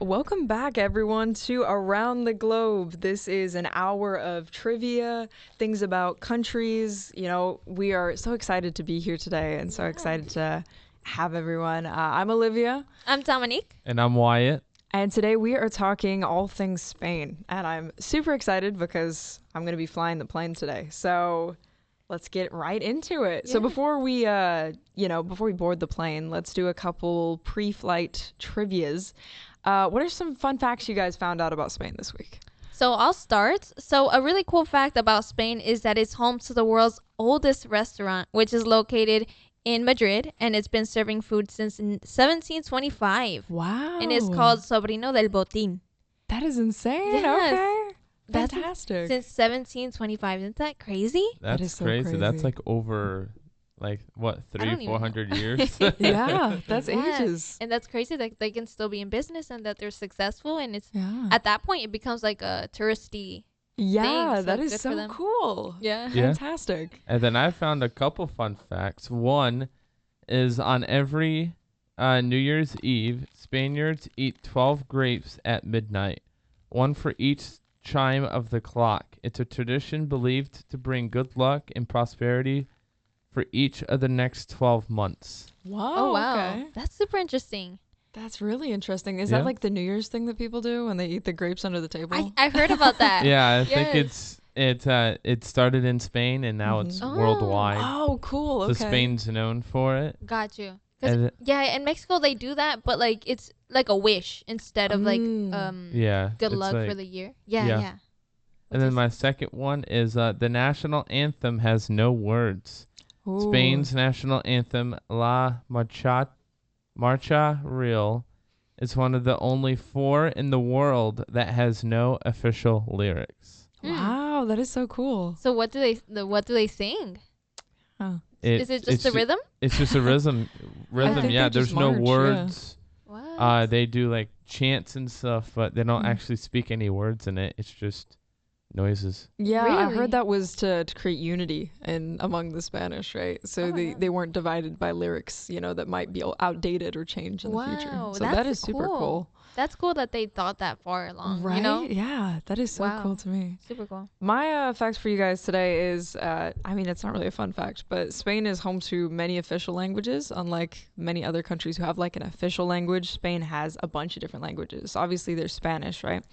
Welcome back, everyone, to Around the Globe. This is an hour of trivia, things about countries. We are so excited to be here today and so excited to have everyone. I'm Olivia. I'm Dominique. And I'm Wyatt. And today we are talking all things Spain. And I'm super excited because I'm going to be flying the plane today. So let's get right into it. Yeah. So before we board the plane, let's do a couple pre-flight trivias. What are some fun facts you guys found out about Spain this week? So I'll start. So a really cool fact about Spain is that it's home to the world's oldest restaurant, which is located in Madrid, and it's been serving food since 1725. Wow. And it's called Sobrino del Botín. That is insane. Yes. Okay. That's fantastic. Since 1725. Isn't that crazy? That is so crazy. That's crazy. like over, like, what, I don't 400 years? Yeah, that's Yeah. ages. And that's crazy that they can still be in business and that they're successful. And it's Yeah. at that point, it becomes like a touristy. Yeah, so that good is for so them. cool. Yeah. Yeah. Fantastic. And then I found a couple fun facts. One is on every New Year's Eve, Spaniards eat 12 grapes at midnight, one for each chime of the clock. It's a tradition believed to bring good luck and prosperity for each of the next 12 months. Wow. Oh, wow. Okay. That's super interesting. That's really interesting. Is Yeah. that like the New Year's thing that people do when they eat the grapes under the table? I've heard about that. Yeah, I think Yes. it started in Spain and now it's Oh. worldwide. Oh, cool. Okay. So Spain's known for it. Got you. 'Cause And yeah, in Mexico they do that, but like it's like a wish instead of like yeah, good it's luck for like- the year. Yeah, yeah. yeah. And then my second one is the national anthem has no words. Ooh. Spain's national anthem, La Marcha Real, is one of the only 4 in the world that has no official lyrics. Wow, that is so cool. So what do they sing? Oh. Is it just the rhythm? It's just a rhythm. think Yeah, they there's just no march, yeah. words. What? They do like chants and stuff, but they don't Mm. actually speak any words in it. It's just noises. Yeah, I Really? heard that was to create unity among the Spanish, right? So Oh, they, yeah. they weren't divided by lyrics, that might be outdated or change in the future. Wow, So that that's is super cool. cool. That's cool that they thought that far along. Right? You know? Yeah, that is so Wow. cool to me. Super cool. My fact for you guys today is, it's not really a fun fact, but Spain is home to many official languages. Unlike many other countries who have like an official language, Spain has a bunch of different languages. Obviously, there's Spanish, right?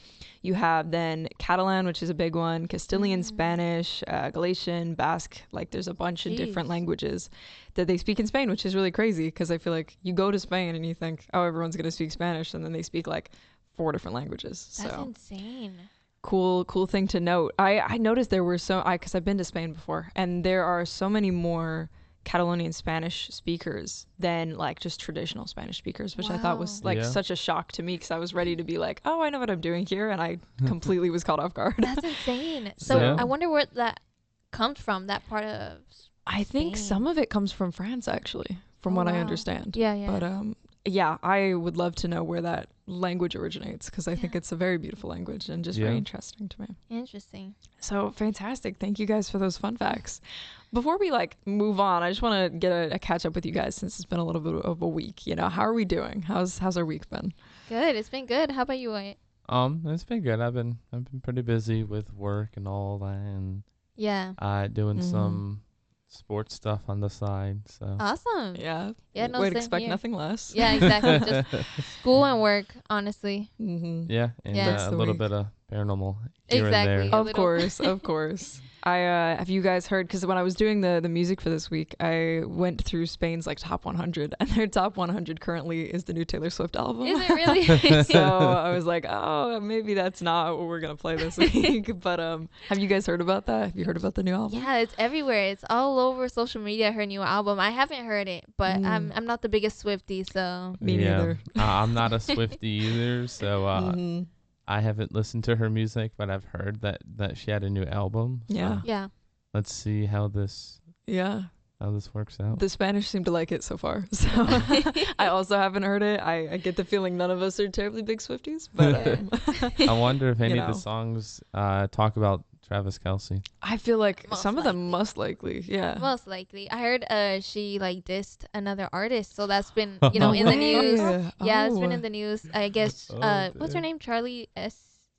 You have then Catalan, which is a big one, Castilian Spanish, Galician, Basque. Like there's a bunch of different Jeez. languages that they speak in Spain, which is really crazy because I feel like you go to Spain and you think, oh, everyone's going to speak Spanish, and then they speak like 4 different languages. That's So insane. cool thing to note. I noticed there were because I've been to Spain before, and there are so many more Catalonian Spanish speakers than like just traditional Spanish speakers, which I thought was Wow. like Yeah. such a shock to me because I was ready to be like, oh, I know what I'm doing here, and I completely was caught off guard. That's insane. So Yeah. I wonder where that comes from, that part of I think Spain. some of it comes from France, actually, from Oh, what I wow. understand. Yeah, yeah. But yeah, I would love to know where that language originates because I think Yeah. it's a very beautiful language and just very Yeah. interesting to me. Interesting. So fantastic. Thank you guys for those fun facts. Before we move on, I just want to get a catch up with you guys since it's been a little bit of a week. How are we doing? How's our week been? Good. It's been good. How about you, Wyatt? It's been good. I've been pretty busy with work and all that, and Yeah. doing Mhm. some sports stuff on the side. So Awesome. Yeah. Yeah, no, Would same expect here. nothing less. Yeah, exactly. Just school and work, honestly. Mm-hmm. yeah, and Yeah. That's a the little week. bit of paranormal here Exactly. and there. A Of little. course, of course. I have you guys heard? Because when I was doing the music for this week, I went through Spain's top 100, and their top 100 currently is the new Taylor Swift album. Is it really? So I was like, oh, maybe that's not what we're gonna play this week. But have you guys heard about that? Have you heard about the new album? Yeah, it's everywhere. It's all over social media, her new album. I haven't heard it, but I'm not the biggest Swiftie, so Me neither. I'm not a Swiftie either, so Mhm. I haven't listened to her music, but I've heard that she had a new album. So Yeah. yeah. let's see how this Yeah. works out. The Spanish seem to like it so far. So I also haven't heard it. I get the feeling none of us are terribly big Swifties, but I wonder if any you of the know. songs talk about Travis Kelce. I feel like Most some of them likely. most likely, yeah. Most likely. I heard she like dissed another artist, so that's been No in the news. way. Yeah, it's been Oh. in the news. I guess Oh, what's her dang. name? Charlie S.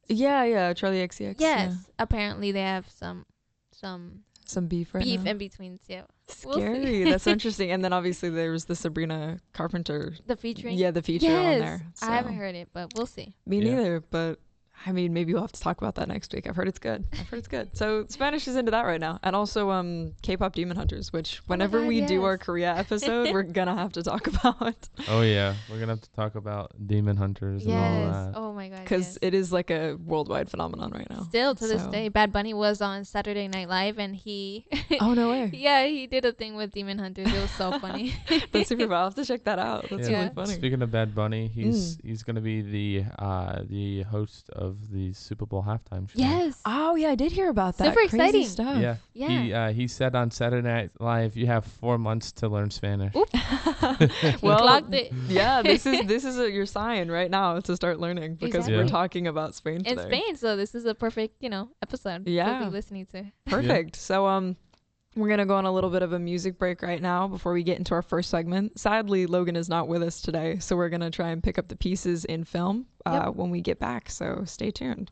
Yeah, Charlie XCX. Yes. Yeah. Apparently they have some Some beef right beef now. in between. Yeah. We'll see. Scary. That's so interesting. And then obviously there was the Sabrina Carpenter. The featuring. Yeah, the feature Yes. on there. I haven't so. heard it, but we'll see. Me Yeah. neither, but I mean, maybe we'll have to talk about that next week. I've heard it's good. So Spanish is into that right now. And also K-pop Demon Hunters, which whenever God, we do our yes. Korea episode, we're going to have to talk about. Oh yeah, we're gonna have to talk about Demon Hunters and all Yes. that. Oh my god. Because Yes. it is like a worldwide phenomenon right now. Still to this So- day, Bad Bunny was on Saturday Night Live and he Oh, no way. yeah, he did a thing with Demon Hunters. It was so funny. That's super fun. I'll have to check that out. That's Yeah. really funny. Speaking of Bad Bunny, he's gonna be the host of the Super Bowl halftime show. Yes. Oh, yeah, I did hear about that. Super Crazy exciting. stuff. Yeah. Yeah. He said on Saturday Night Live, you have 4 months to learn Spanish. Oop. Well, Clocked it. yeah, this is your sign right now to start learning because Exactly. we're Yeah. talking about Spain In today. Spain, so this is a perfect, episode Yeah. to be listening to. Perfect. So we're gonna go on a little bit of a music break right now before we get into our first segment. Sadly, Logan is not with us today, so we're gonna try and pick up the pieces in film Yep. when we get back. So stay tuned.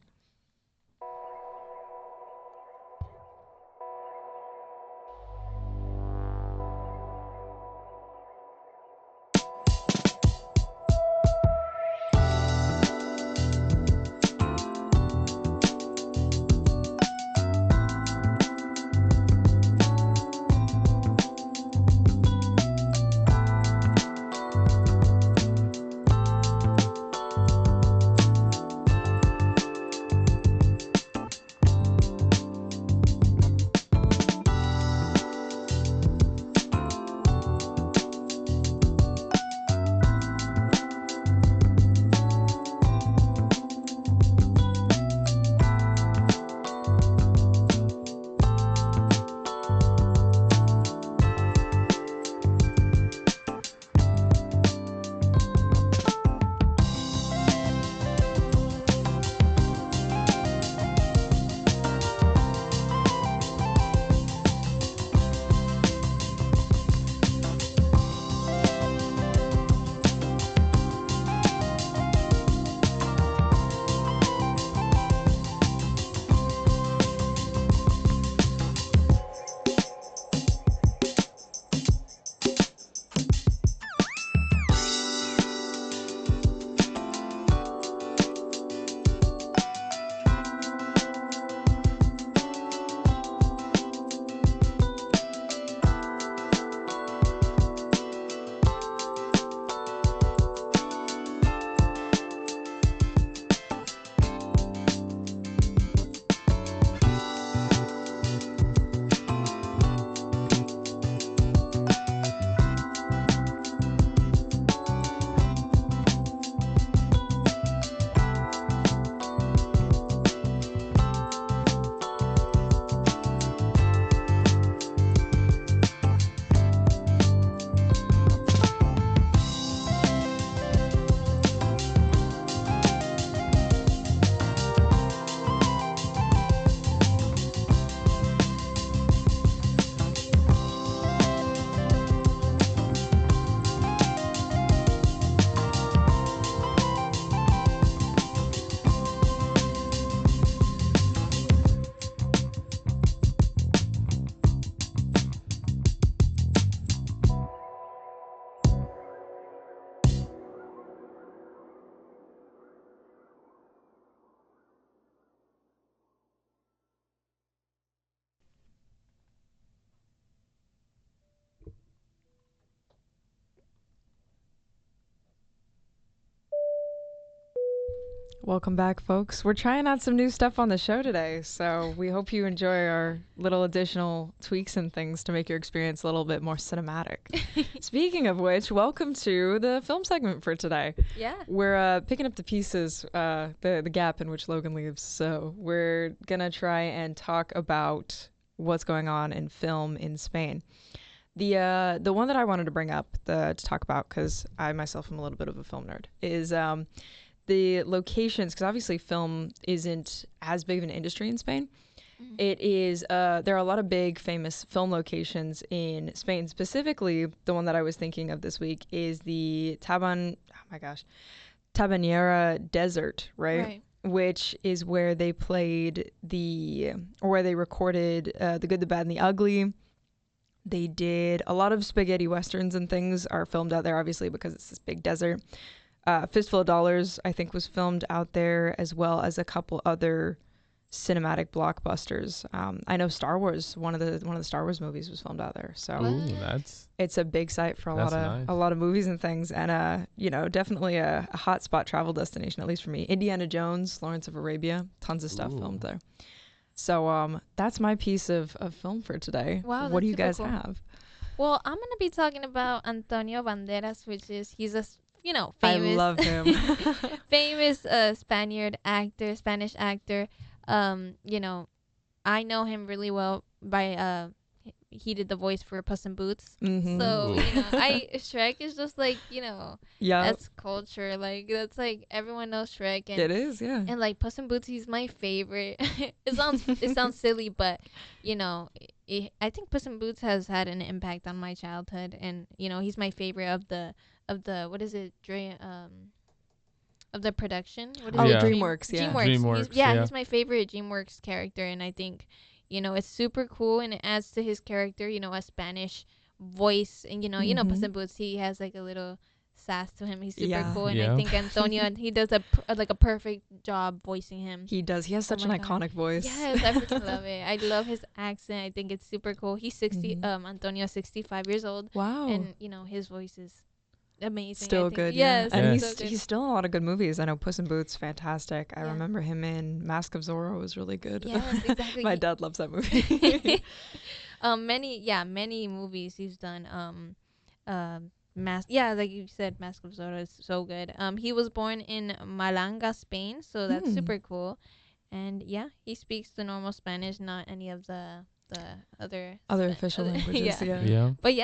Welcome back, folks. We're trying out some new stuff on the show today, so we hope you enjoy our little additional tweaks and things to make your experience a little bit more cinematic. Speaking of which, welcome to the film segment for today. Yeah. We're picking up the pieces, the gap in which Logan leaves. So we're gonna try and talk about what's going on in film in Spain. The one that I wanted to bring up to talk about, because I myself am a little bit of a film nerd, is the locations, because obviously film isn't as big of an industry in Spain. It is, there are a lot of big famous film locations in Spain. Specifically, the one that I was thinking of this week is the Tabanera Desert, right? Which is where they played where they recorded The Good, the Bad, and the Ugly. They did a lot of spaghetti westerns and things are filmed out there, obviously, because it's this big desert. Fistful of Dollars, I think, was filmed out there, as well as a couple other cinematic blockbusters. I know Star Wars, one of the Star Wars movies was filmed out there. So it's a big site for a lot of movies and things, and definitely a hot spot travel destination, at least for me. Indiana Jones, Lawrence of Arabia, tons of stuff filmed there. So that's my piece of film for today. Wow, what do you guys cool. have? Well, I'm gonna be talking about Antonio Banderas, which is he's a famous. I love him. famous Spanish actor. I know him really well by he did the voice for Puss in Boots. Mm-hmm. So Shrek is just like that's culture. Like that's like everyone knows Shrek. And, it is, yeah. And like Puss in Boots, he's my favorite. it sounds silly, but I think Puss in Boots has had an impact on my childhood, and he's my favorite of the what is it of the production. What is it? DreamWorks, yeah. DreamWorks, he's my favorite DreamWorks character, and I think it's super cool, and it adds to his character, a Spanish voice, and Puss in Boots, he has like a little sass to him. He's super cool, and I think Antonio, he does a perfect job voicing him. He does. He has such an iconic voice. Yes, I freaking love it. I love his accent. I think it's super cool. He's 60. Antonio's 65 years old. Wow. And his voice is amazing. Still good. Yes. And he's he's still in a lot of good movies. I know Puss in Boots, fantastic. I remember him in Mask of Zorro was really good. Yes, exactly. My dad loves that movie. Many movies he's done. Like you said, Mask of Zorro is so good. He was born in Malanga, Spain, so that's super cool. And he speaks the normal Spanish, not any of the other official languages. Yeah. But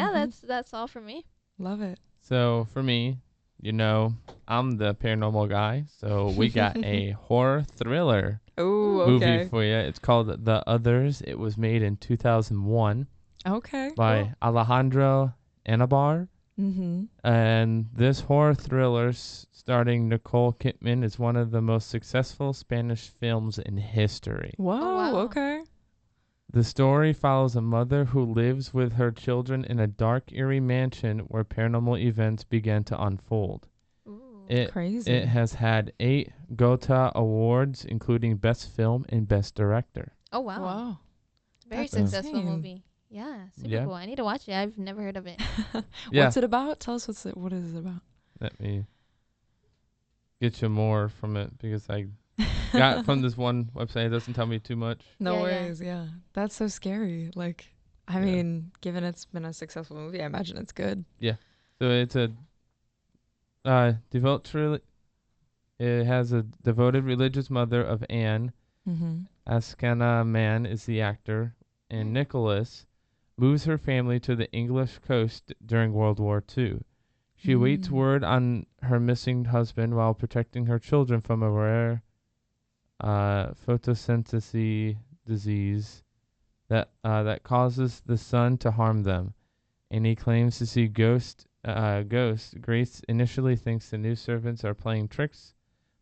that's all for me. Love it. So for me, I'm the paranormal guy, so we got a horror thriller movie for you. It's called The Others. It was made in 2001. Okay. By Alejandro Anabar. Mm-hmm. And this horror thriller starring Nicole Kidman is one of the most successful Spanish films in history. Whoa, wow. Okay. The story follows a mother who lives with her children in a dark, eerie mansion where paranormal events begin to unfold. Ooh, crazy. It has had 8 Gota Awards, including Best Film and Best Director. Oh, wow. Wow. Very successful movie. Yeah, super cool. I need to watch it. I've never heard of it. What's it about? Tell us what is it about? Let me get you more from it because I got from this one website. It doesn't tell me too much. No worries. Yeah. That's so scary. Like, I mean, given it's been a successful movie, I imagine it's good. Yeah. So it's a it has a devoted religious mother of Anne. Mm-hmm. Askana Mann is the actor, and Nicholas moves her family to the English coast during World War II. She waits word on her missing husband while protecting her children from a rare photosynthesis disease that causes the sun to harm them. And he claims to see ghosts. Grace initially thinks the new servants are playing tricks,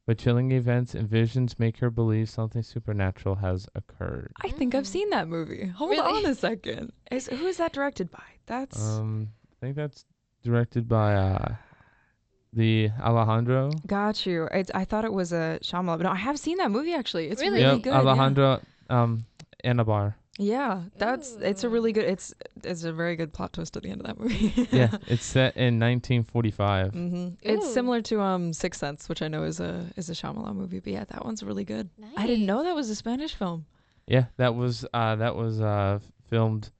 but chilling events and visions make her believe something supernatural has occurred. I think I've seen that movie. Hold on a second. Who is that directed by? That's I think that's directed by the Alejandro. Got you. I thought it was a Shyamalan, but no, I have seen that movie actually. It's really good. Alejandro Anabar. Yeah, it's a really good. It's a very good plot twist at the end of that movie. Yeah, it's set in 1945. Mm-hmm. It's similar to Sixth Sense, which I know is a Shyamalan movie, but yeah, that one's really good. Nice. I didn't know that was a Spanish film. Yeah, that was filmed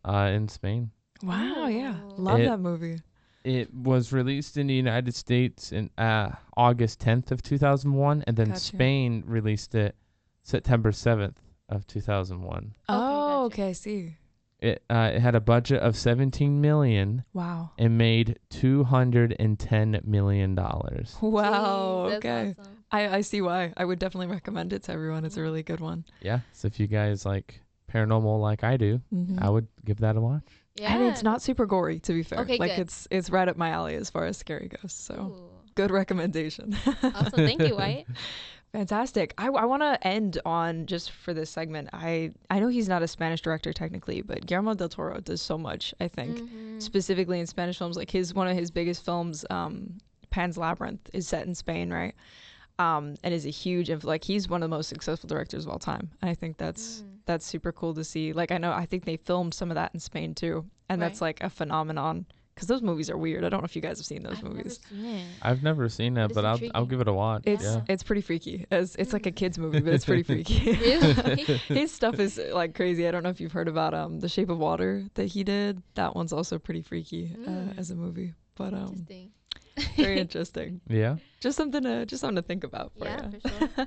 in Spain. Wow, yeah, love that movie. It was released in the United States in August 10th of 2001, and then Spain released it September 7th of 2001. Oh, okay, I see. It had a budget of $17 million. Wow. And made $210 million. Wow. Jeez, okay. Awesome. I see why. I would definitely recommend it to everyone. It's a really good one. Yeah. So if you guys like paranormal like I do, Mm-hmm. I would give that a watch. Yeah. And it's not super gory, to be fair. Okay, like good. it's right up my alley as far as scary goes. So Ooh. good recommendation. Awesome. Thank you, Wyatt. Fantastic. I want to end on, just for this segment, I know he's not a Spanish director technically, but Guillermo del Toro does so much, I think, specifically in Spanish films. Like one of his biggest films, Pan's Labyrinth, is set in Spain, right? And is a huge, like, he's one of the most successful directors of all time. I think that's super cool to see. Like, I think they filmed some of that in Spain too, and that's like a phenomenon. Because those movies are weird. I don't know if you guys have seen those movies. I've never seen it, but I'll give it a watch. It's pretty freaky. It's like a kid's movie, but it's pretty freaky. Really? His stuff is like crazy. I don't know if you've heard about The Shape of Water that he did. That one's also pretty freaky as a movie. But Interesting. very interesting. Yeah. Just something to think about for you. For sure.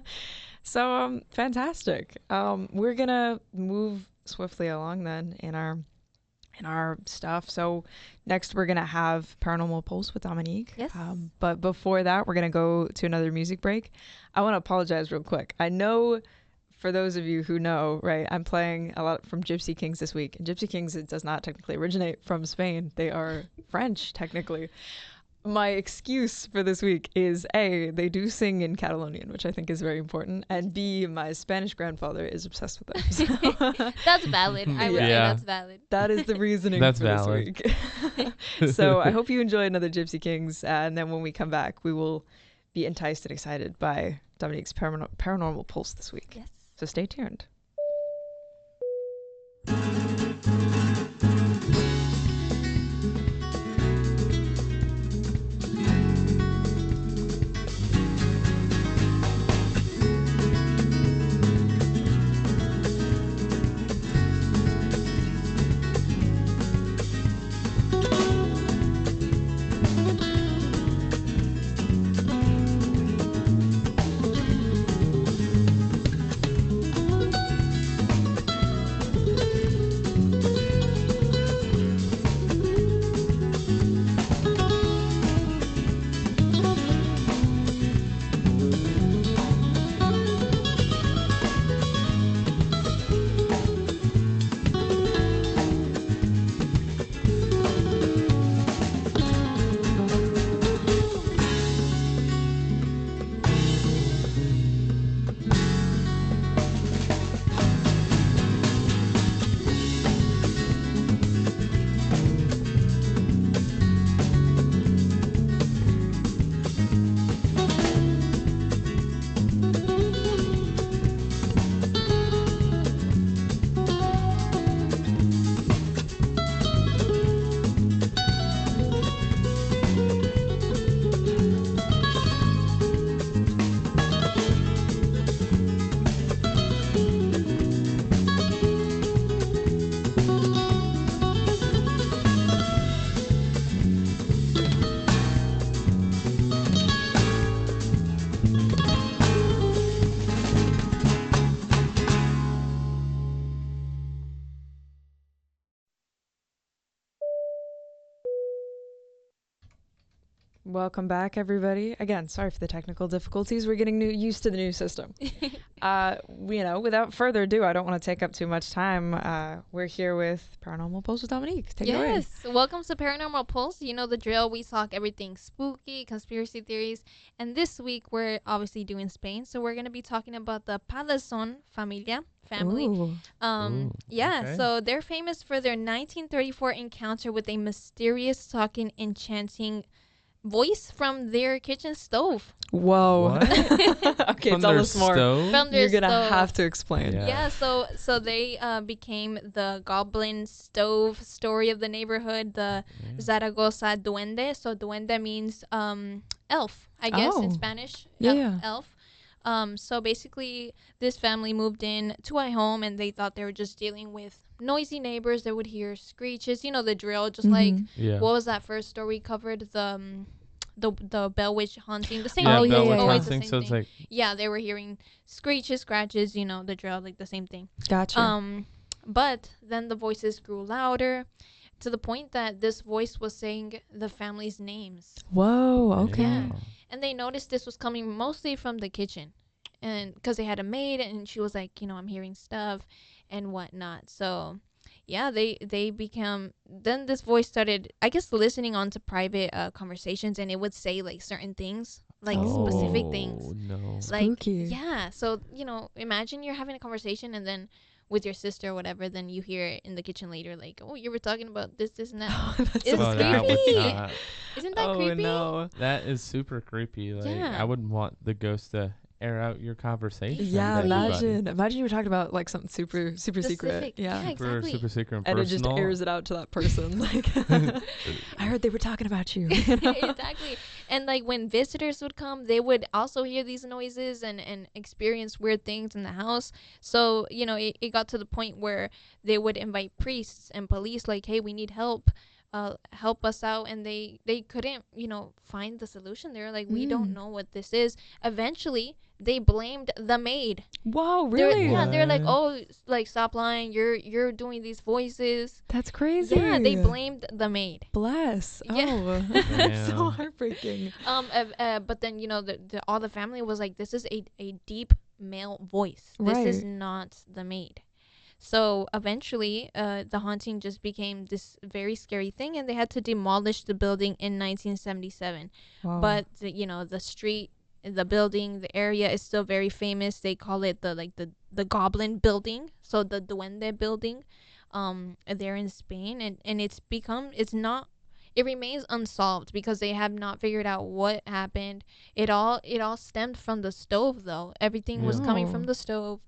So fantastic. We're gonna move swiftly along then in our stuff. So next we're gonna have Paranormal Pulse with Dominique. Yes. But before that, we're gonna go to another music break. I want to apologize real quick. I know, for those of you who know, right, I'm playing a lot from Gypsy Kings this week. And Gypsy Kings, it does not technically originate from Spain. They are French technically. My excuse for this week is A, they do sing in Catalonian, which I think is very important, and B, my Spanish grandfather is obsessed with them. So That's valid. I would say that's valid. that is the reasoning That's for valid. this week. So I hope you enjoy another Gypsy Kings, and then when we come back, we will be enticed and excited by Dominique's Paranormal Pulse this week. Yes. So stay tuned. Welcome back, everybody. Again, sorry for the technical difficulties. We're getting used to the new system. Without further ado, I don't want to take up too much time. We're here with Paranormal Pulse with Dominique. Take it away. Yes. Welcome to Paranormal Pulse. You know the drill. We talk everything spooky, conspiracy theories. And this week, we're obviously doing Spain. So we're going to be talking about the Palazón family. Ooh. Okay. So they're famous for their 1934 encounter with a mysterious, talking, enchanting voice from their kitchen stove. Whoa. What? Okay, tell us more. From their You're going to stove. have to explain. Yeah, so they became the goblin stove story of the neighborhood, the Zaragoza Duende. So duende means elf, I guess, in Spanish. Yeah. Elf. So basically, this family moved in to a home, and they thought they were just dealing with noisy neighbors. They would hear screeches, you know the drill. Just like what was that first story we covered? The Bell Witch haunting. The same thing. Bell Witch Always haunting. the same So it's thing. like Yeah, they were hearing screeches, scratches. You know the drill, like the same thing. Gotcha. But then the voices grew louder. to the point that this voice was saying the family's names. Whoa. Okay. Yeah. And they noticed this was coming mostly from the kitchen, and because they had a maid, and she was like, I'm hearing stuff and whatnot. So yeah, they become, then this voice started, I guess, listening on to private conversations, and it would say like certain things, like specific things. Oh no. Like, Spooky. yeah, so imagine you're having a conversation, and then with your sister or whatever, then you hear it in the kitchen later, like, oh, you were talking about this and that. That's It's so that would creepy. not. Isn't that creepy? No. That is super creepy. Like, Yeah. I wouldn't want the ghost to air out your conversation. Yeah, with everybody. imagine you were talking about like something super secret. Specific. Yeah. Exactly. Super secret and And it personal. just airs it out to that person. Like, I heard they were talking about you. Exactly. And like when visitors would come, they would also hear these noises and experience weird things in the house. So it got to the point where they would invite priests and police, like, hey, we need help, help us out. And they couldn't find the solution. They were like, we don't know what this is. Eventually they blamed the maid. Whoa, really? They're like, What? oh, like, stop lying, you're doing these voices. That's crazy. Yeah, they blamed the maid. Bless. Yeah. Oh, that's so Damn. heartbreaking. But then all the family was like, this is a deep male voice. This is Right. not the maid. So eventually, the haunting just became this very scary thing, and they had to demolish the building in 1977. Wow. But the street, the building, the area is still very famous. They call it the Goblin Building, so the Duende Building. There in Spain, and it remains unsolved because they have not figured out what happened. It all stemmed from the stove, though. Everything was coming from Oh. the stove,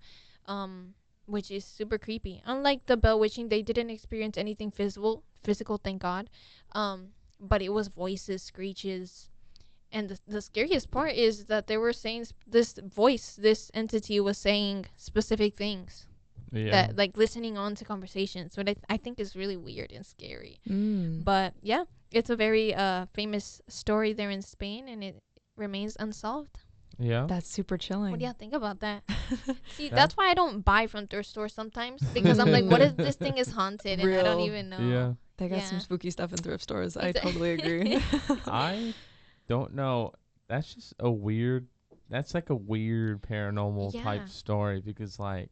which is super creepy. Unlike the bell witching, they didn't experience anything physical, thank God. But it was voices, screeches, and the scariest part is that they were saying this entity was saying specific things. Yeah. That, like, listening on to conversations, what I think is really weird and scary. But yeah, it's a very famous story there in Spain, and it remains unsolved. Yeah. That's super chilling. What do you think about that? See, That- that's why I don't buy from thrift stores sometimes, because I'm like, what if this thing is haunted and I don't Real. even know? Yeah. They got some Yeah. spooky stuff in thrift stores. I Exa- totally agree. I don't know. That's just a weird. That's like a weird paranormal Yeah. type story because, like,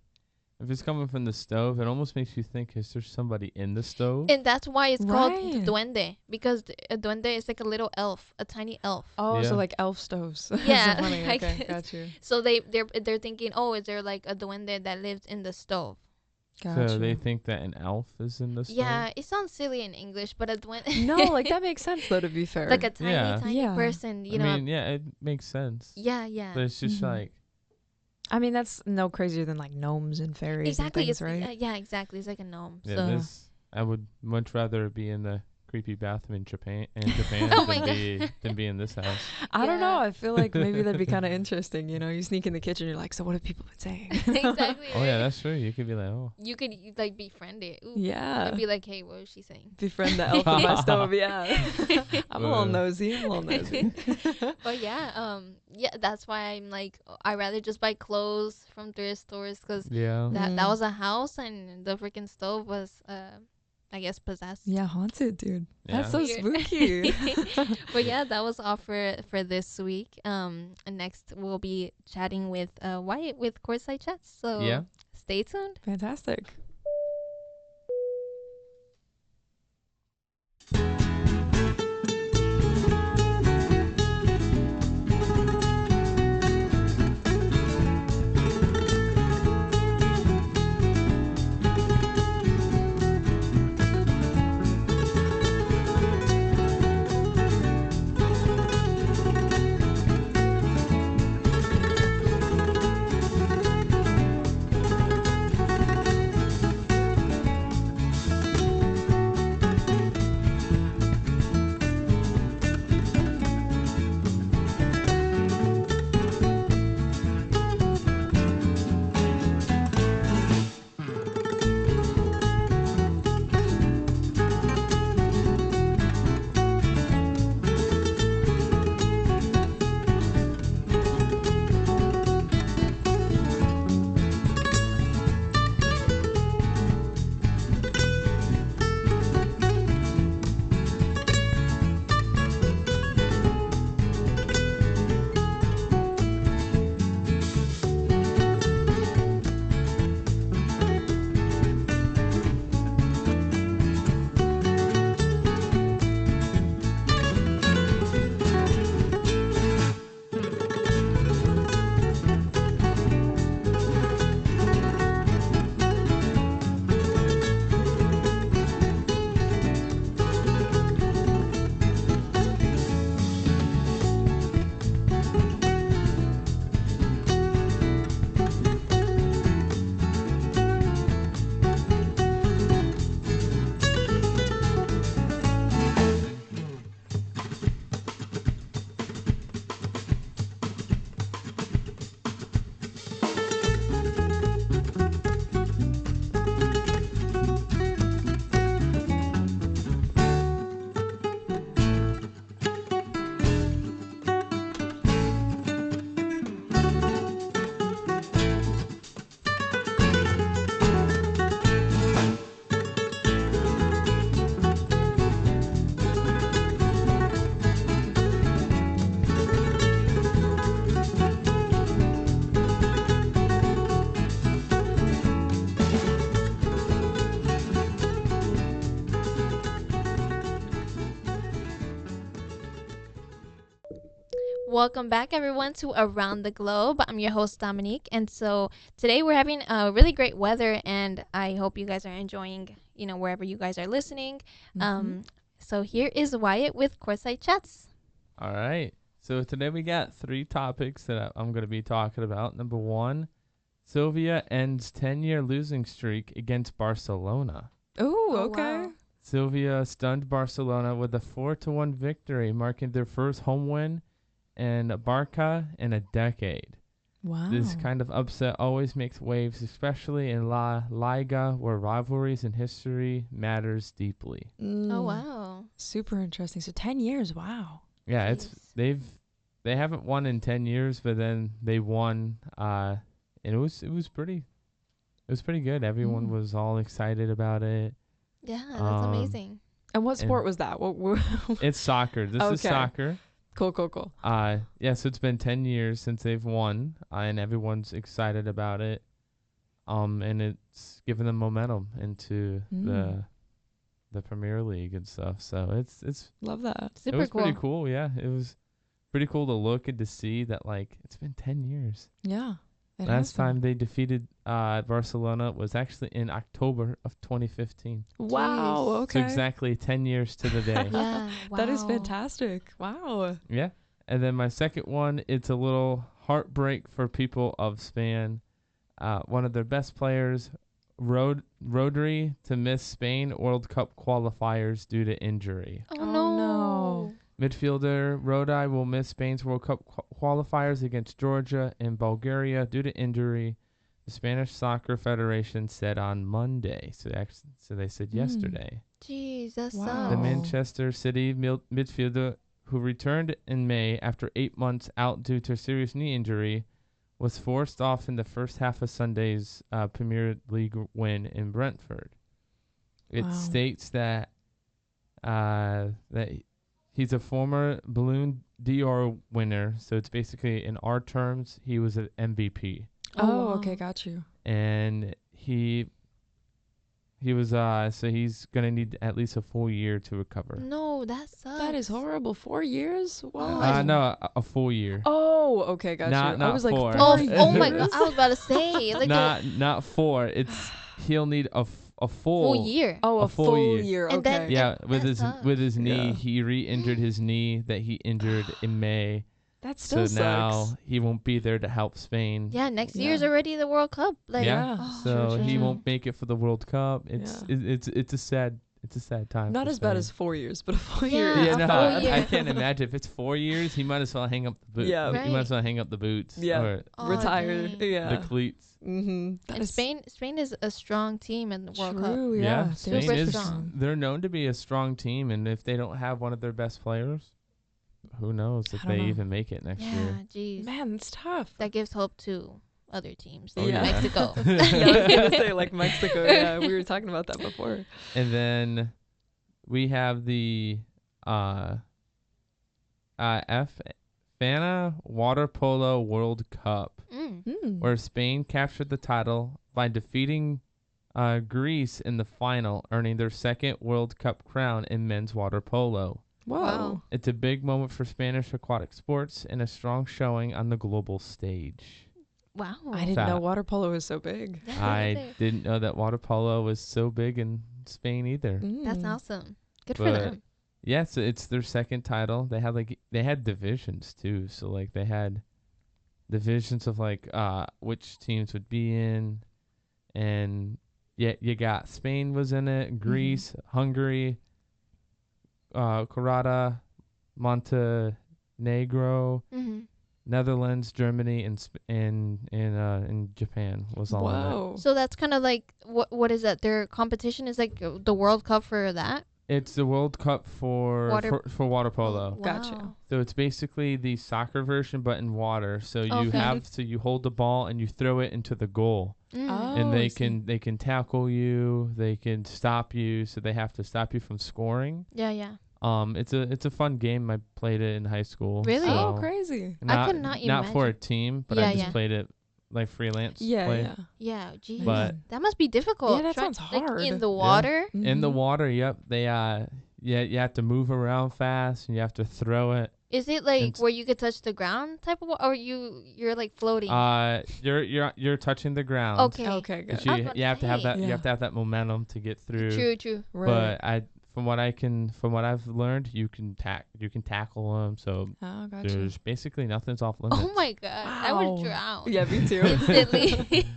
if it's coming from the stove, it almost makes you think, is there somebody in the stove? And that's why it's called Right. duende, because a duende is like a little elf, a tiny elf. Oh, so Yeah. like elf stoves. That's Yeah, so funny. I Okay, guess. got you. So they're thinking, oh, is there like a duende that lives in the stove? Got So they you. think that an elf is in the stove? Yeah, it sounds silly in English, but a duende. No, like that makes sense though. To be fair. Like a tiny, Yeah. tiny Yeah. person, I mean, yeah, it makes sense. Yeah, yeah. But it's just Mhm. like, I mean, that's no crazier than like gnomes and fairies Exactly. and things, right? Yeah, exactly. It's like a gnome. yeah, So this, I would much rather be in the creepy bathroom in Japan, Oh my than be in this house. I don't know. Yeah. I feel like maybe that'd be kind of interesting. You sneak in the kitchen. You're like, so what have people been saying? exactly. Oh yeah, right? that's true. You could be like, oh, You could like befriend it. Ooh. Yeah. And be like, hey, what was she saying? Befriend the elf on my stove. Yeah. I'm a little Uh. nosy. But yeah, that's why I'm like, I rather just buy clothes from thrift stores, because yeah. that Mhm. was a house and the freaking stove was I guess possessed. Yeah, haunted, dude. That's Yeah. so Weird. spooky. But yeah, that was all for this week. And next we'll be chatting with Wyatt with Courtside Chats. So Yeah. stay tuned. Fantastic. Welcome back, everyone, to Around the Globe. I'm your host, Dominique. And so today we're having really great weather, and I hope you guys are enjoying, wherever you guys are listening. So here is Wyatt with Courtside Chats. All right. So today we got 3 topics that I'm going to be talking about. Number 1, Sylvia ends 10-year losing streak against Barcelona. Ooh, Oh, okay. wow. Sylvia stunned Barcelona with a 4-1 victory, marking their first home win in Barca in a decade. Wow. This kind of upset always makes waves, especially in La Liga, where rivalries and history matters deeply. Oh, wow. Super interesting. So 10 years. Wow. Yeah, Jeez. they haven't won in 10 years, but then they won, and it was pretty good. Everyone was all excited about it. Yeah, that's Um, amazing. And what sport was that? What? It's soccer. This is Okay. soccer. Cool. Yeah, so it's been 10 years since they've won, and everyone's excited about it. And it's given them momentum into the Premier League and stuff. So it's Love that. it Super was cool. pretty cool. Yeah, it was pretty cool to look and to see that, like, it's been 10 years. Yeah. It has Last been. time they defeated Barcelona was actually in October of 2015. Wow. Jeez. Okay. So exactly 10 years to the day. Yeah, wow. That is fantastic. Wow. Yeah. And then my second one, it's a little heartbreak for people of Spain. One of their best players, Rodri, to miss Spain World Cup qualifiers due to injury. Oh, Oh, no. no. Midfielder Rodri will miss Spain's World Cup qualifiers against Georgia and Bulgaria due to injury, the Spanish Soccer Federation said on Monday. So they said yesterday. Jeez, that Wow. sucks. The Oh. Manchester City midfielder, who returned in May after 8 months out due to a serious knee injury, was forced off in the first half of Sunday's Premier League win in Brentford. It Wow. states that he's a former Ballon d'Or winner, so it's basically, in our terms, he was an MVP, Oh, wow. okay. Got you. and he was so he's gonna need at least a full year to recover. No, that sucks. That is horrible. 4 years? Wow. I- No, a full year. Oh, okay. Got Not- you. not I was like, 4. 4 Oh, years? oh my god! I was about to say, like, Not 4. It's he'll need a full full year. Oh, a a full full year. year. And then- Okay. Yeah, with that his knee, Yeah. he re-injured his knee that he injured in May. That still So now sucks. he won't be there to help Spain. Yeah, next Yeah. year's already the World Cup. Like, Yeah, oh, so true, he true. won't make it for the World Cup. It's a sad time. Not for as bad Spain. as 4 years, but a full Yeah, year. a Yeah, is no, full bad. year. I can't imagine. If it's 4 years, he might as well hang up the boots. Yeah. He might Right. as well hang up the boots. Yeah. Or Oh, Retire. dang. Yeah. the cleats. Mm-hmm. And Spain is a strong team in the World Cup. True, yeah. Spain Super is. strong. They're known to be a strong team, and if they don't have one of their best players, who knows if I don't they know. even make it next Yeah, year. jeez. Man, it's tough. That gives hope to other teams. Oh, Like yeah. Mexico. Yeah, I was gonna say like Mexico. Yeah, we were talking about that before. And then we have the FANA Water Polo World Cup, where Spain captured the title by defeating Greece in the final, earning their second World Cup crown in men's water polo. Whoa. Wow. It's a big moment for Spanish aquatic sports and a strong showing on the global stage. Wow. I didn't know water polo was so big. Yeah, I didn't know that water polo was so big in Spain either. That's Mm. awesome. Good for But- them. Yeah, so it's their second title. They had divisions too. So like they had divisions of like which teams would be in, and yeah, you got Spain was in it, Greece, Hungary, Croatia, Montenegro, Hmm. Netherlands, Germany, and Japan was all in it. Whoa. So that's kind of like what is that? Their competition is like the World Cup for that. It's the World Cup for water polo. Gotcha. Wow. So it's basically the soccer version, but in water. So you Okay. you hold the ball and you throw it into the goal, Mm. Oh, and I they see. can tackle you, they can stop you, so they have to stop you from scoring. Yeah. It's a fun game. I played it in high school. Really? Oh, so crazy. Not, could not not for a imagine. team, but Yeah, I just yeah. played it like freelance. Yeah, play. yeah. Yeah. Geez. But- that must be difficult. Yeah, that Try- sounds like, hard. in the water. In the Mhm. water, yep. They you have to move around fast and you have to throw it. Is it like And- where you could touch the ground type of or you're like floating? You're touching the ground. Okay. Okay, 'Cause good. I was you about you to have to have say. that you Yeah. have to have that momentum to get through. True. Right. But from what I've learned, you can tackle them. So Oh, gotcha. there's basically nothing's off limits. Oh my god. I Wow. would drown. Yeah, me too. Instantly.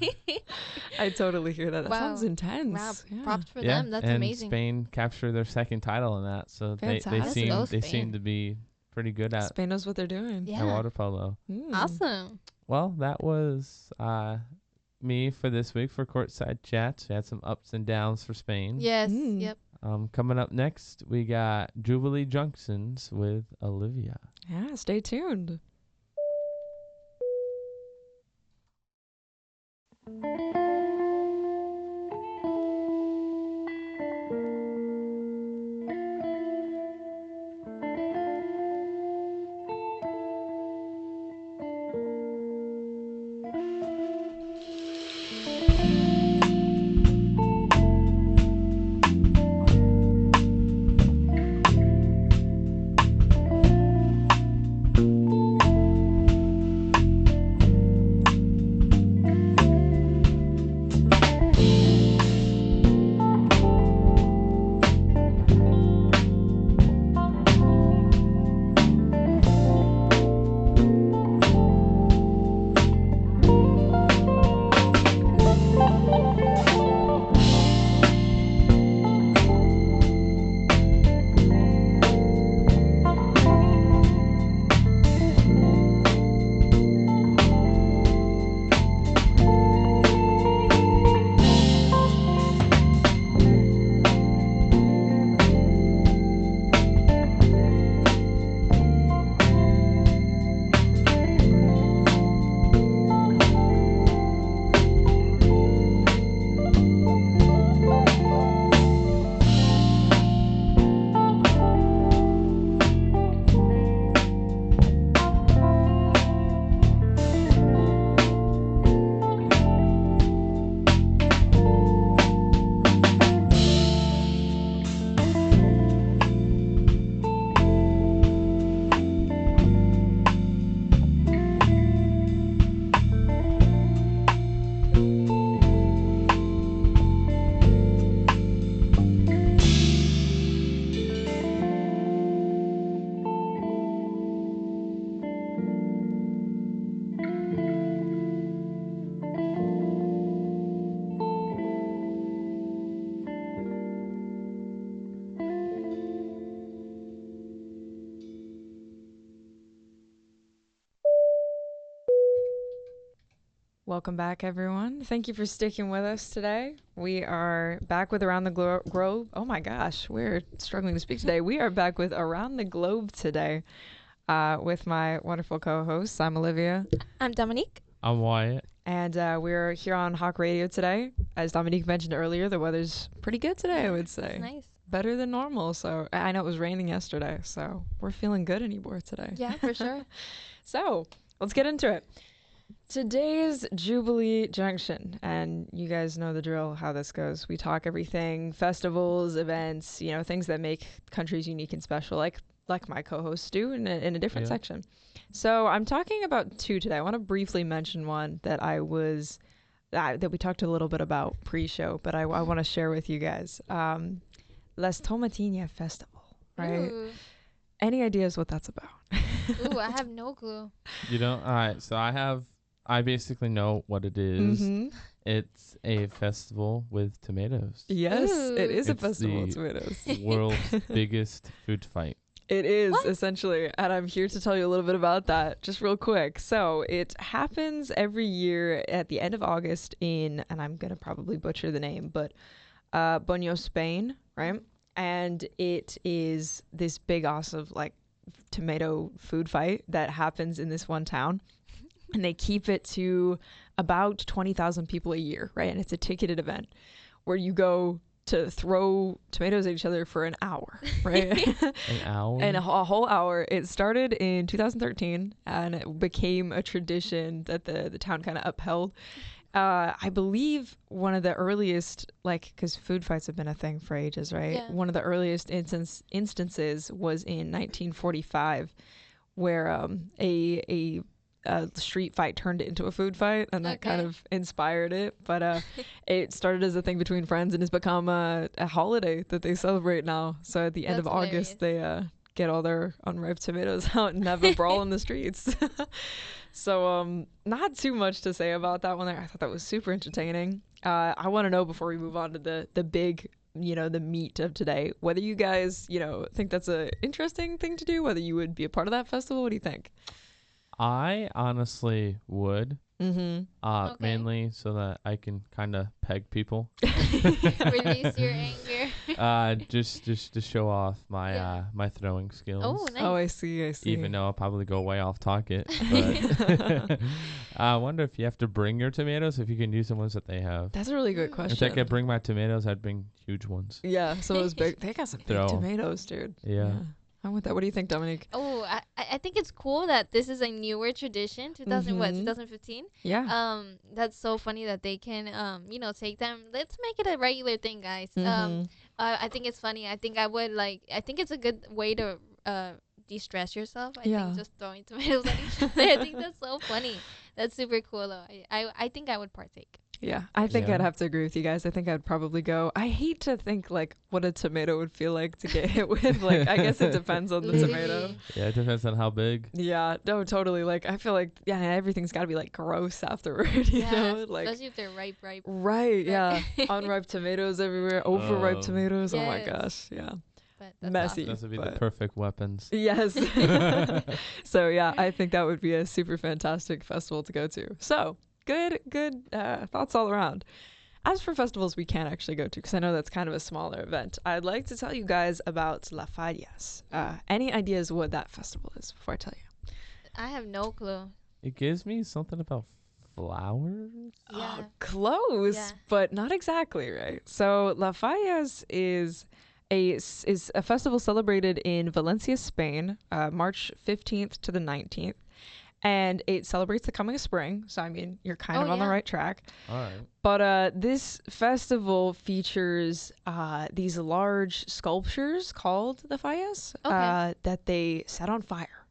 I totally hear that. That Wow. sounds intense. Wow. Yeah. Props for Yeah, them. That's and amazing. Spain captured their second title in that, so they Fantastic. Let's go, seem Spain. to be pretty good at Spain knows what they're doing. Yeah. water polo. Mm. Awesome. Well, that was me for this week for Courtside Chats. We had some ups and downs for Spain. Yes. Mm. Yep. Coming up next, we got Jubilee Junctions with Olivia. Yeah, stay tuned. Welcome back, everyone. Thank you for sticking with us today. We are back with Around the Globe. Oh my gosh, we're struggling to speak today. We are back with Around the Globe today with my wonderful co-hosts. I'm Olivia. I'm Dominique. I'm Wyatt. And we're here on Hawk Radio today. As Dominique mentioned earlier, the weather's pretty good today, I would say. It's nice. Better than normal. So I know it was raining yesterday, so we're feeling good anymore today. Yeah, for sure. So let's get into it. Today's Jubilee Junction, and you guys know the drill, how this goes. We talk everything, festivals, events, things that make countries unique and special, like my co-hosts do in a different section. So I'm talking about two today. I want to briefly mention one that that we talked a little bit about pre-show, but I want to share with you guys. Les Tomatinha Festival, right? Ooh. Any ideas what that's about? Ooh, I have no clue. All right, so I basically know what it is. Mm-hmm. It's a festival with tomatoes. Yes, Ooh. it is a It's festival of the tomatoes. World's biggest food fight. It is, What? essentially, and I'm here to tell you a little bit about that, just real quick. So it happens every year at the end of August and I'm going to probably butcher the name, but Bonio, Spain, right? And it is this big, awesome, tomato food fight that happens in this one town. And they keep it to about 20,000 people a year, right? And it's a ticketed event where you go to throw tomatoes at each other for an hour, right? An hour? And a whole hour. It started in 2013 and it became a tradition that the town kind of upheld. I believe one of the earliest, because food fights have been a thing for ages, right? Yeah. One of the earliest instances was in 1945 where a street fight turned into a food fight, and that kind Okay. of inspired it. But it started as a thing between friends and has become a holiday that they celebrate now. So at the end of That's August, they get all their unripe tomatoes out and have a brawl in the streets. So not too much to say about that one there. I thought that was super entertaining. I want to know before we move on to the big, the meat of today, whether you guys, think that's a interesting thing to do, whether you would be a part of that festival. What do you think? I honestly would. Mm-hmm. Okay. Mainly so that I can kind of peg people. Release your anger. Just to show off my Yeah. my throwing skills. Oh, nice. Oh, I see. Even though I'll probably go way off target. But I wonder if you have to bring your tomatoes, if you can use the ones that they have. That's a really good Mm. question. If I could bring my tomatoes, I'd bring huge ones. Yeah, some of those big. They got some big Throw. tomatoes, dude. Yeah. I'm with that. What do you think, Dominique? Oh, I think it's cool that this is a newer tradition. 2015. Yeah. That's so funny that they can take them. Let's make it a regular thing, guys. Mhm. I think it's funny. I think I think it's a good way to de-stress yourself. I Yeah. think just throwing tomatoes at each other. I think that's so funny. That's super cool though. I think I would partake. Yeah, I think Yeah. I'd have to agree with you guys. I think I'd probably go. I hate to think like what a tomato would feel like to get hit with. Like, I guess it depends on the tomato. Literally. Yeah, it depends on how big. Yeah, no, totally. Like, I feel like everything's got to be like gross afterward. You Yeah, know, like especially if they're ripe. right. Yeah, unripe tomatoes everywhere, overripe Oh. tomatoes. Oh my Yes. gosh, yeah, But that's messy. awesome. Those would be the but- perfect weapons. Yes. So yeah, I think that would be a super fantastic festival to go to. So good thoughts all around. As for festivals we can't actually go to, because I know that's kind of a smaller event, I'd like to tell you guys about La Fallas. Any ideas what that festival is before I tell you? I have no clue. It gives me something about flowers. Yeah. Close, Yeah. but not exactly right. So La Fallas is a festival celebrated in Valencia, Spain, March 15th to the 19th. And it celebrates the coming of spring. So, I mean, you're kind of on the yeah. right track. All right. But this festival features these large sculptures called the fallas Okay. that they set on fire.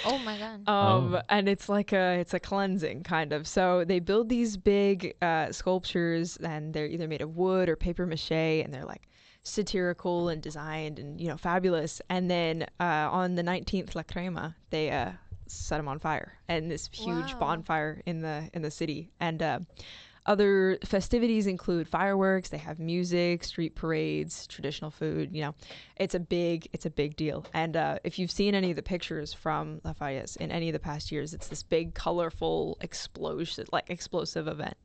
Oh my god. Oh. And it's like it's a cleansing kind of. So they build these big sculptures, and they're either made of wood or paper mache, and they're like satirical and designed and fabulous. And then on the 19th La Crema, they set them on fire, and this huge Wow. bonfire in the city. And other festivities include fireworks. They have music, street parades, traditional food. It's a big deal. And if you've seen any of the pictures from La Fallas in any of the past years, it's this big, colorful, explosive event.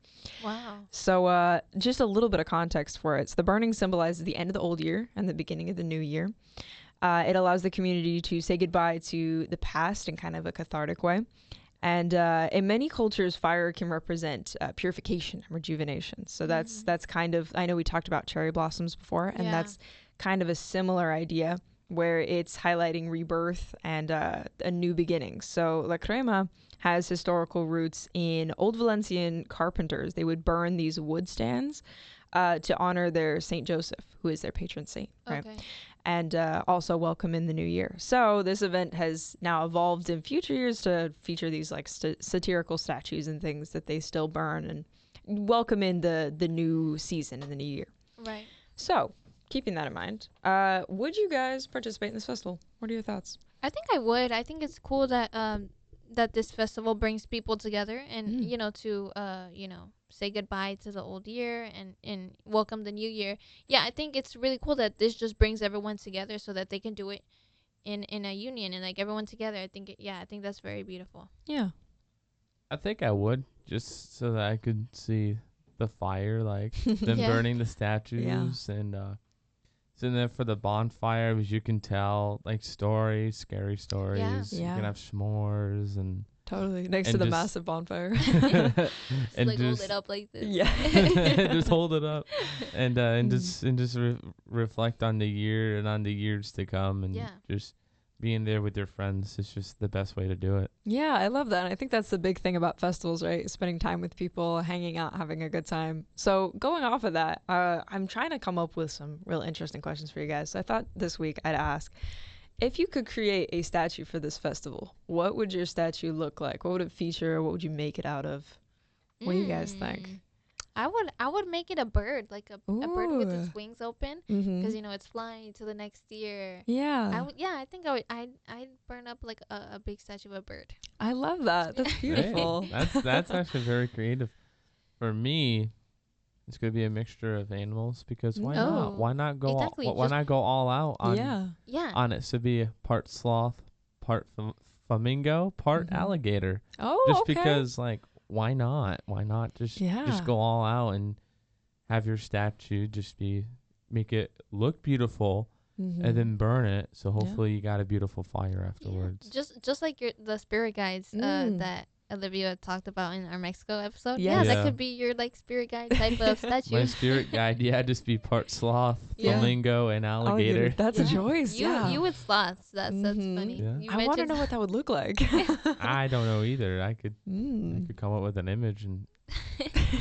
Wow. So just a little bit of context for it. So the burning symbolizes the end of the old year and the beginning of the new year. It allows the community to say goodbye to the past in kind of a cathartic way. And in many cultures, fire can represent purification and rejuvenation. So that's kind of, I know we talked about cherry blossoms before, and Yeah. that's kind of a similar idea where it's highlighting rebirth and a new beginning. So La Crema has historical roots in old Valencian carpenters. They would burn these wood stands to honor their Saint Joseph, who is their patron saint, right? Okay. And also welcome in the new year. So this event has now evolved in future years to feature these like satirical statues and things that they still burn and welcome in the new season in the new year. Right. So keeping that in mind, would you guys participate in this festival? What are your thoughts? I think I would. I think it's cool that that this festival brings people together and to say goodbye to the old year and welcome the new year. Yeah, I think it's really cool that this just brings everyone together so that they can do it in a union and like everyone together. I think I think that's very beautiful. Yeah. I think I would, just so that I could see the fire, like them Yeah. burning the statues, and so then for the bonfire, as you can tell, like stories, scary stories. You Yeah. can have s'mores and Totally. Next And to the just- massive bonfire. Just and like hold just it up like this. Yeah. just hold it up and just reflect on the year and on the years to come, and Yeah. just being there with your friends is just the best way to do it. Yeah, I love that. And I think that's the big thing about festivals, right? Spending time with people, hanging out, having a good time. So going off of that, I'm trying to come up with some real interesting questions for you guys. So I thought this week I'd ask, If you could create a statue for this festival, what would your statue look like? What would it feature? What would you make it out of? What do you guys think? I would make it a bird, like a bird with Ooh. its wings open, Mm-hmm. because it's flying to the next year. Yeah. I think I'd burn up like a big statue of a bird. I love that. That's beautiful. Right. That's actually very creative. For me, it's gonna be a mixture of animals because why Oh. not? Why not go? Exactly, Why just- not go all out on Yeah. on it? So be part sloth, part flamingo, part Mhm. alligator. Oh, Just okay. because, like, why not? Why not just Yeah. go all out and have your statue just make it look beautiful Mhm. and then burn it. So Yeah. hopefully you got a beautiful fire Yeah. afterwards. Just like the spirit guides Mm. that Olivia talked about in our Mexico episode. Yes. Yeah, Yeah. that could be your like spirit guide type of statue. My spirit guide, just be part sloth, Yeah. flamingo, and alligator. That's a Yeah. choice. You yeah. you with sloths. That's Mhm. funny. Yeah. You I want to mentioned know what that would look like. I don't know either. I could Mm. come up with an image and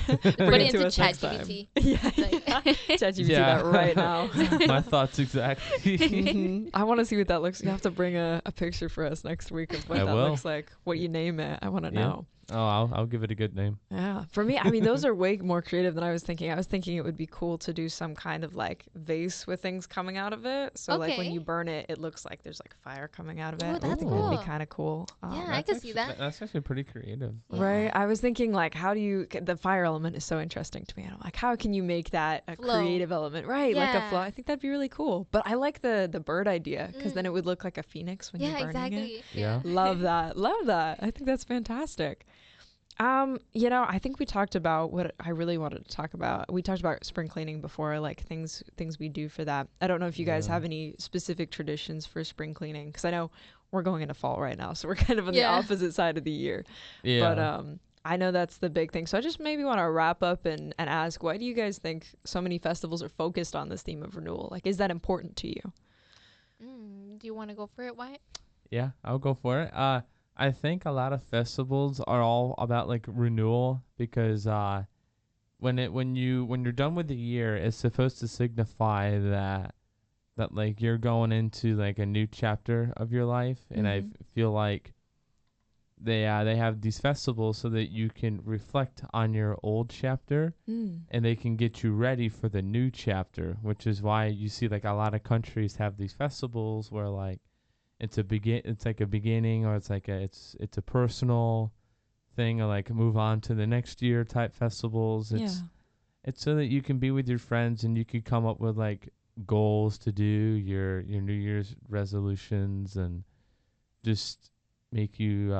put Bring it to into us next time. ChatGPT. Yeah. Like- ChatGPT Yeah. that right now. my thoughts exactly. Mhm. I want to see what that looks. You have to bring a picture for us next week of what I that will. looks like. What you name it. I want to Yeah. know. Oh, I'll give it a good name. Yeah. For me, I mean, those are way more creative than I was thinking. I was thinking it would be cool to do some kind of like vase with things coming out of it. So like when Okay. you burn it, it looks like there's like fire coming out of it. Oh, I that's think that'd cool. be kind of cool. Yeah, I could see that. That's actually pretty creative. Yeah. Right. I was thinking like, how do you? The fire element is so interesting to me. And I'm like, how can you make that a Flow. creative element? Right. Like a flow. Yeah. I think that'd be really cool. But I like the bird idea because then Mm. it would look like a phoenix when Yeah, you're burning it. exactly. Yeah. Love that. Love that. I think that's fantastic. I think we talked about what I really wanted to talk about. We talked about spring cleaning before, like things we do for that. I don't know if you guys Yeah. have any specific traditions for spring cleaning because I know we're going into fall right now, so we're kind of on the Yeah. opposite side of the year. Yeah. But I know that's the big thing. So I just maybe want to wrap up and ask, why do you guys think so many festivals are focused on this theme of renewal? Like, is that important to you? Do you want to go for it, Wyatt? Yeah, I'll go for it. I think a lot of festivals are all about like renewal because when you're done with the year, it's supposed to signify that like you're going into like a new chapter of your life, and I feel like they have these festivals so that you can reflect on your old chapter and they can get you ready for the new chapter, which is why you see like a lot of countries have these festivals where like it's like a beginning, or it's like it's a personal thing, or like move on to the next year type festivals. It's so that you can be with your friends and you can come up with like goals to do your New Year's resolutions and just make you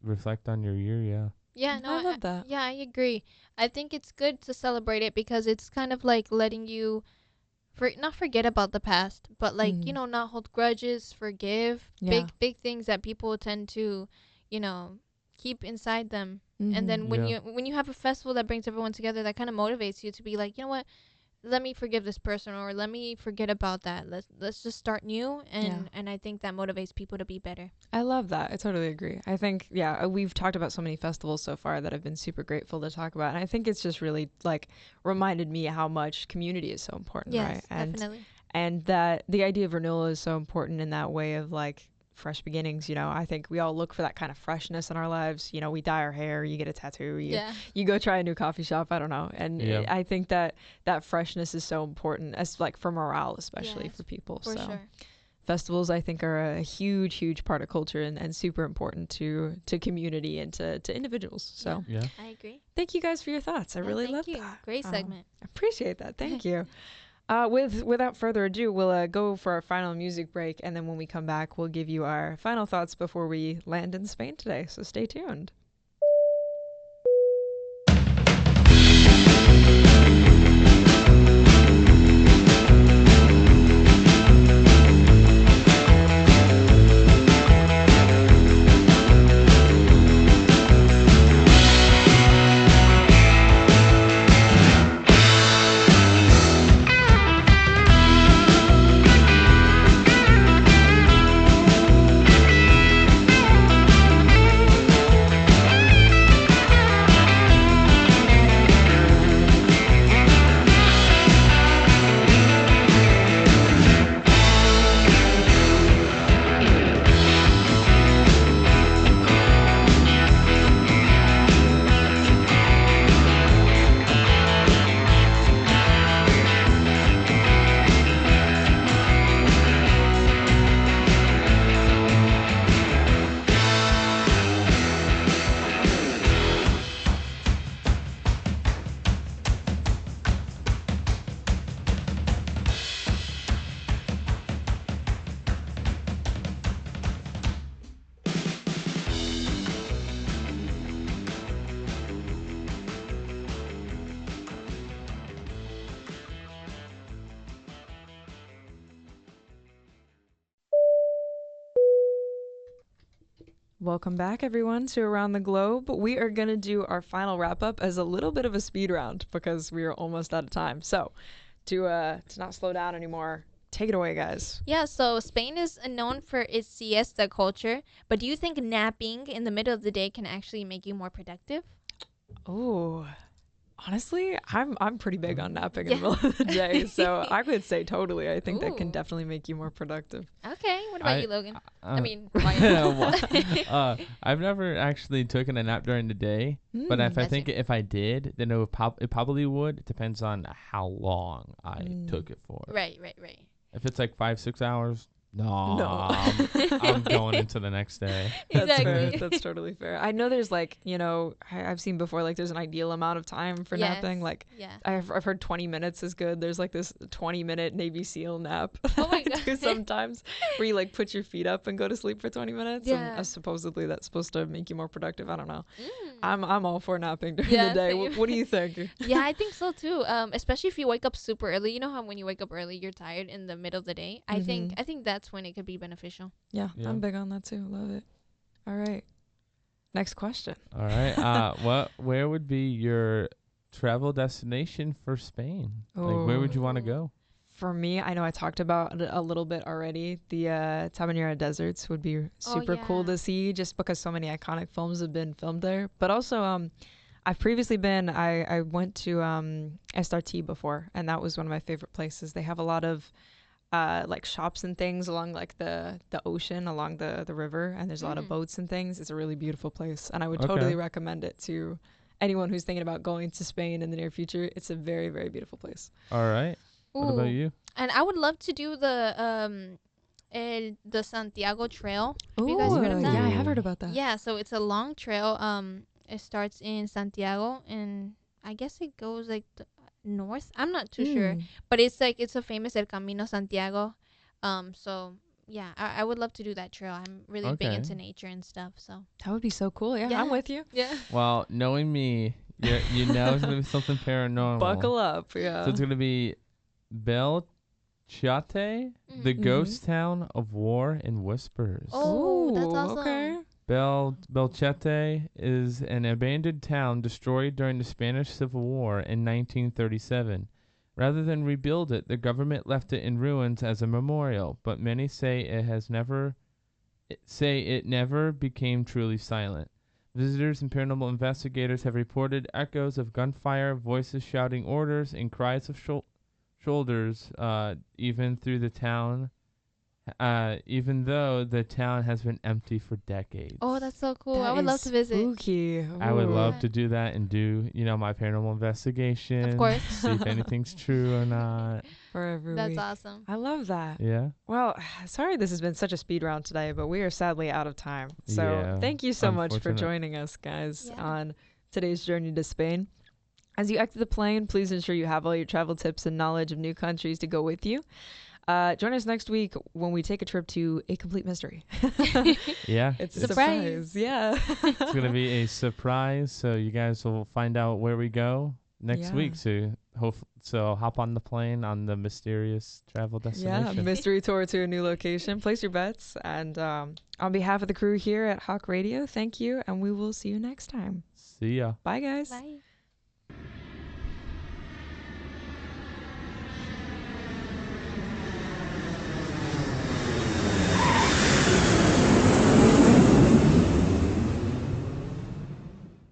reflect on your year. Yeah. Yeah, no, I love that. Yeah, I agree. I think it's good to celebrate it because it's kind of like letting you not forget about the past, but like, not hold grudges, forgive. Yeah. Big things that people tend to, keep inside them. And then when Yeah. you have a festival that brings everyone together, that kind of motivates you to be like, you know what? Let me forgive this person, or let me forget about that. Let's just start new, and I think that motivates people to be better. I love that. I totally agree. I think, we've talked about so many festivals so far that I've been super grateful to talk about. And I think it's just really like reminded me how much community is so important, Yes, right? definitely. And that the idea of renewal is so important in that way of like fresh beginnings. I think we all look for that kind of freshness in our lives. We dye our hair, you get a tattoo, you go try a new coffee shop, I don't know. And I think that freshness is so important as like for morale, especially Yes, for people. For so sure. festivals, I think, are a huge part of culture and super important to community and to individuals. So Yeah. I agree. thank you guys for your thoughts. I really love Thank you. that. Great segment. Appreciate that. Thank you. Without further ado, we'll go for our final music break, and then when we come back, we'll give you our final thoughts before we land in Spain today. So stay tuned. Welcome back, everyone, to Around the Globe. We are going to do our final wrap up as a little bit of a speed round because we are almost out of time. So, to not slow down anymore, take it away, guys. Yeah, so Spain is known for its siesta culture, but do you think napping in the middle of the day can actually make you more productive? Oh, honestly, I'm pretty big on napping in the Yeah. middle of the day, so I would say totally. I think that can Ooh. definitely make you more productive. Okay, what about you, Logan? I mean, I've never actually taken a nap during the day, but if I That's think it. if I did, then it probably would. It depends on how long I took it for. Right. If it's like 5-6 hours, no, No. I'm going into the next day. That's fair. Exactly. That's totally fair. I know there's like, I've seen before, like there's an ideal amount of time for napping. Like Yeah. I've heard 20 minutes is good. There's like this 20-minute Navy SEAL nap Oh my that I do God. sometimes where you like put your feet up and go to sleep for 20 minutes. Yeah. And supposedly that's supposed to make you more productive. I don't know. Mm. I'm all for napping during Yeah, the day. same. What do you think? Yeah, I think so too. Especially if you wake up super early. You know how when you wake up early, you're tired in the middle of the day. I think that's when it could be beneficial. Yeah, Yeah. I'm big on that too. Love it. All right. Next question. All right. Where would be your travel destination for Spain? Like, where would you want to go? For me, I know I talked about it a little bit already. The Tabanera Deserts would be super cool yeah. to see just because so many iconic films have been filmed there. But also, I've previously I went to SRT before, and that was one of my favorite places. They have a lot of like shops and things along like the ocean, along the river, and there's a lot of boats and things. It's a really beautiful place, and I would totally recommend it to anyone who's thinking about going to Spain in the near future. It's a very, very beautiful place. All right. What about you? And I would love to do the Santiago Trail. Have you guys heard of that? Yeah, I have heard about that. Yeah, so it's a long trail. It starts in Santiago, and I guess it goes like north. I'm not too sure, but it's a famous El Camino Santiago. So yeah, I would love to do that trail. I'm really big into nature and stuff. So That would be so cool. Yeah, I'm with you. Yeah. Well, knowing me, you know it's gonna be something paranormal. Buckle up. Yeah. So it's gonna be Belchate, the ghost town of war and whispers. Oh, that's awesome. Okay. Belchete is an abandoned town destroyed during the Spanish Civil War in 1937. Rather than rebuild it, the government left it in ruins as a memorial, but many say it never became truly silent. Visitors and paranormal investigators have reported echoes of gunfire, voices shouting orders, and cries of shoulders even though the town has been empty for decades. Oh, that's so cool. That I would love is to visit. Spooky. I would Ooh. love to do that and do, my paranormal investigation. Of course. See if anything's true or not. For every That's week. awesome. I love that. Yeah. Well, sorry this has been such a speed round today, but we are sadly out of time. So Yeah, thank you so much for unfortunate. joining us, guys, Yeah. on today's journey to Spain. As you exit the plane, please ensure you have all your travel tips and knowledge of new countries to go with you. Join us next week when we take a trip to a complete mystery. Yeah. It's a Surprise. surprise. Yeah. It's going to be a surprise. So you guys will find out where we go next Yeah. week. So hop on the plane on the mysterious travel Yeah, destination. mystery tour to a new location. Place your bets. And on behalf of the crew here at Hawk Radio, thank you, and we will see you next time. See ya. Bye, guys. Bye.